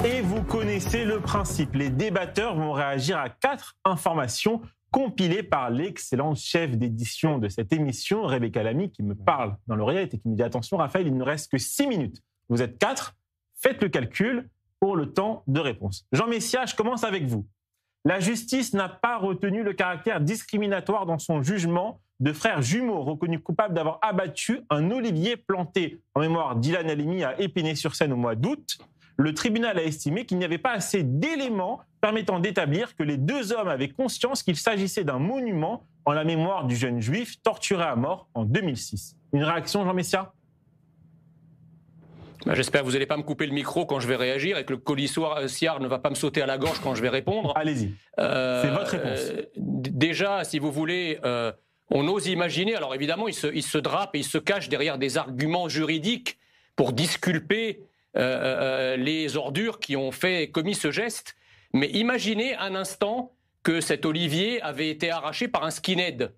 Et vous connaissez le principe. Les débatteurs vont réagir à 4 informations compilées par l'excellente chef d'édition de cette émission, Rebecca Lamy, qui me parle dans l'oreillette et qui me dit « Attention Raphaël, il ne reste que 6 minutes. Vous êtes 4, faites le calcul pour le temps de réponse. » Jean Messia, je commence avec vous. La justice n'a pas retenu le caractère discriminatoire dans son jugement de frères jumeaux reconnus coupables d'avoir abattu un olivier planté en mémoire d'Ilan Halimi à Épinay-sur-Seine au mois d'août. Le tribunal a estimé qu'il n'y avait pas assez d'éléments permettant d'établir que les 2 hommes avaient conscience qu'il s'agissait d'un monument en la mémoire du jeune juif torturé à mort en 2006. Une réaction, Jean Messia ? J'espère que vous n'allez pas me couper le micro quand je vais réagir et que le colissiard ne va pas me sauter à la gorge quand je vais répondre. Allez-y, c'est votre réponse. Déjà, si vous voulez, on ose imaginer, alors évidemment, il se drape et il se cache derrière des arguments juridiques pour disculper les ordures qui ont commis ce geste. Mais imaginez un instant que cet olivier avait été arraché par un skinhead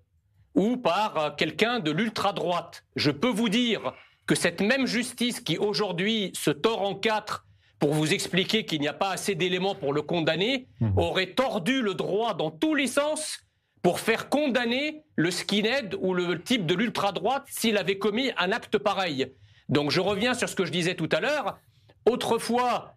ou par quelqu'un de l'ultra-droite. Je peux vous dire que cette même justice qui aujourd'hui se tord en 4 pour vous expliquer qu'il n'y a pas assez d'éléments pour le condamner, aurait tordu le droit dans tous les sens pour faire condamner le skinhead ou le type de l'ultra-droite s'il avait commis un acte pareil. Donc je reviens sur ce que je disais tout à l'heure. Autrefois,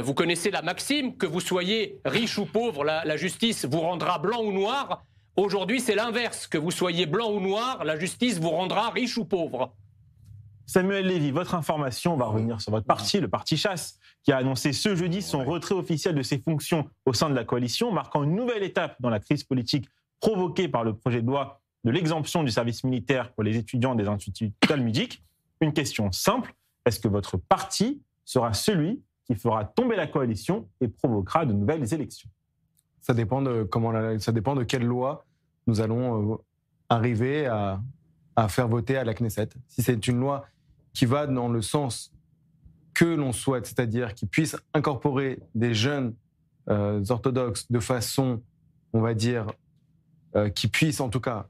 vous connaissez la maxime, que vous soyez riche ou pauvre, la justice vous rendra blanc ou noir. Aujourd'hui, c'est l'inverse, que vous soyez blanc ou noir, la justice vous rendra riche ou pauvre. Samuel Lévy, votre information, on va revenir sur votre parti, le parti Chasse, qui a annoncé ce jeudi son retrait officiel de ses fonctions au sein de la coalition, marquant une nouvelle étape dans la crise politique provoquée par le projet de loi de l'exemption du service militaire pour les étudiants des instituts talmudiques. Une question simple, est-ce que votre parti sera celui qui fera tomber la coalition et provoquera de nouvelles élections? Ça dépend de quelle loi nous allons arriver à faire voter à la Knesset. Si c'est une loi qui va dans le sens que l'on souhaite, c'est-à-dire qui puisse incorporer des jeunes orthodoxes de façon, on va dire, qui puissent en tout cas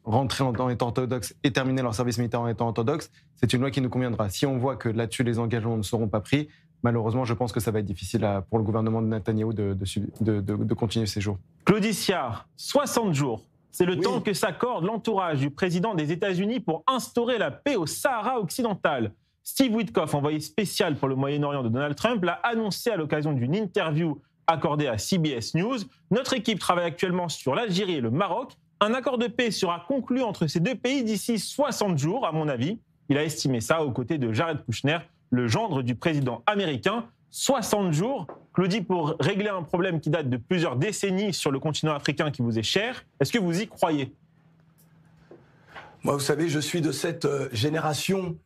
rentrer en étant orthodoxes et terminer leur service militaire en étant orthodoxes, c'est une loi qui nous conviendra. Si on voit que là-dessus les engagements ne seront pas pris, malheureusement, je pense que ça va être difficile pour le gouvernement de Netanyahou de continuer ces jours. Claudie Siard, 60 jours. C'est le temps que s'accorde l'entourage du président des États-Unis pour instaurer la paix au Sahara occidental. Steve Witkoff, envoyé spécial pour le Moyen-Orient de Donald Trump, l'a annoncé à l'occasion d'une interview accordée à CBS News. Notre équipe travaille actuellement sur l'Algérie et le Maroc. Un accord de paix sera conclu entre ces 2 pays d'ici 60 jours, à mon avis. Il a estimé ça aux côtés de Jared Kushner, le gendre du président américain. 60 jours, Claudie, pour régler un problème qui date de plusieurs décennies sur le continent africain qui vous est cher. Est-ce que vous y croyez? Moi, vous savez, je suis de cette génération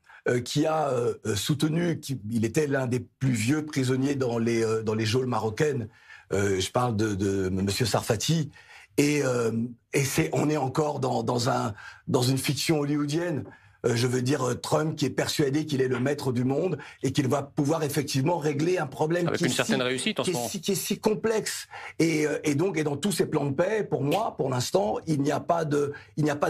qui a soutenu qu'il était l'un des plus vieux prisonniers dans les geôles marocaines. Je parle de M. Sarfati. Et on est encore dans une fiction hollywoodienne. Je veux dire, Trump qui est persuadé qu'il est le maître du monde et qu'il va pouvoir effectivement régler un problème avec une certaine réussite en ce moment, qui est si complexe. Et dans tous ces plans de paix, pour moi, pour l'instant, il n'y a pas de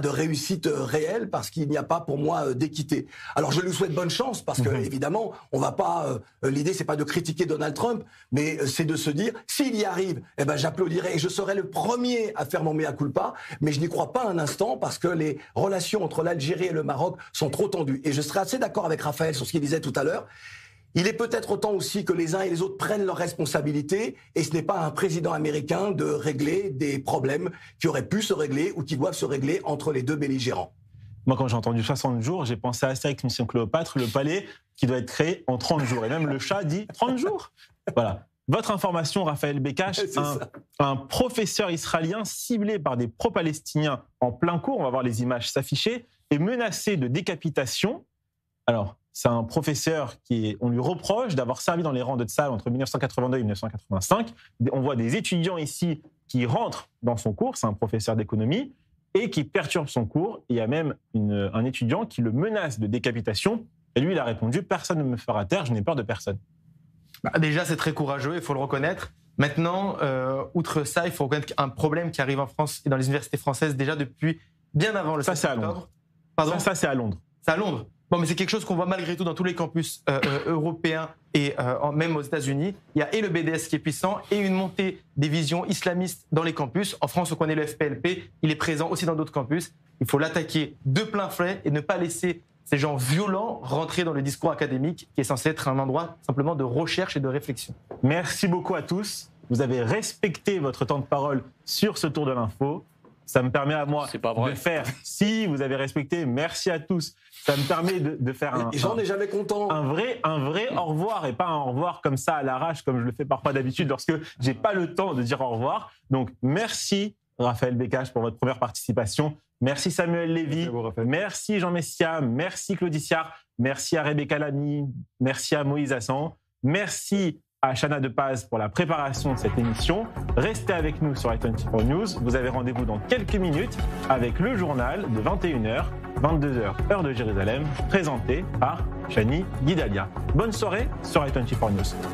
réussite réelle parce qu'il n'y a pas, pour moi, d'équité. Alors, je lui souhaite bonne chance parce que, évidemment, on va pas. L'idée, c'est pas de critiquer Donald Trump, mais c'est de se dire, s'il y arrive, eh ben, j'applaudirai et je serai le premier à faire mon mea culpa. Mais je n'y crois pas un instant parce que les relations entre l'Algérie et le Maroc sont trop tendues. Et je serais assez d'accord avec Raphaël sur ce qu'il disait tout à l'heure. Il est peut-être temps aussi que les uns et les autres prennent leurs responsabilités et ce n'est pas à un président américain de régler des problèmes qui auraient pu se régler ou qui doivent se régler entre les 2 belligérants. Moi, quand j'ai entendu 60 jours, j'ai pensé à Astérix Mission Cléopâtre, le palais qui doit être créé en 30 jours. Et même le chat dit 30 jours. Voilà. Votre information, Raphaël Becache, un professeur israélien ciblé par des pro-palestiniens en plein cours, on va voir les images s'afficher, est menacé de décapitation. Alors, c'est un professeur on lui reproche d'avoir servi dans les rangs de Tsahal entre 1982 et 1985. On voit des étudiants ici qui rentrent dans son cours, c'est un professeur d'économie, et qui perturbe son cours. Il y a même un étudiant qui le menace de décapitation. Et lui, il a répondu « Personne ne me fera taire, je n'ai peur de personne ». Déjà, c'est très courageux, il faut le reconnaître. Maintenant, outre ça, il faut reconnaître qu'un problème qui arrive en France et dans les universités françaises déjà depuis bien avant le 7 octobre. Pardon ? Ça, c'est à Londres. C'est à Londres. Bon, mais c'est quelque chose qu'on voit malgré tout dans tous les campus européens et même aux États-Unis. Il y a et le BDS qui est puissant et une montée des visions islamistes dans les campus. En France, on connaît le FPLP. Il est présent aussi dans d'autres campus. Il faut l'attaquer de plein fouet et ne pas laisser ces gens violents rentrer dans le discours académique qui est censé être un endroit simplement de recherche et de réflexion. Merci beaucoup à tous. Vous avez respecté votre temps de parole sur ce tour de l'info. Ça me permet à moi de faire, si vous avez respecté, merci à tous. Ça me permet de faire j'en ai jamais content. un vrai au revoir et pas un au revoir comme ça à l'arrache comme je le fais parfois d'habitude lorsque j'ai pas le temps de dire au revoir. Donc merci Raphaël Bécache pour votre première participation. Merci Samuel Lévy. Merci Jean Messia. Merci Claudie Siard. Merci à Rebecca Lamy. Merci à Moïse Hassan. Merci à Chana Depaz pour la préparation de cette émission. Restez avec nous sur i24 News. Vous avez rendez-vous dans quelques minutes avec le journal de 21h, 22h, heure de Jérusalem, présenté par Chani Guidalia. Bonne soirée sur i24 News.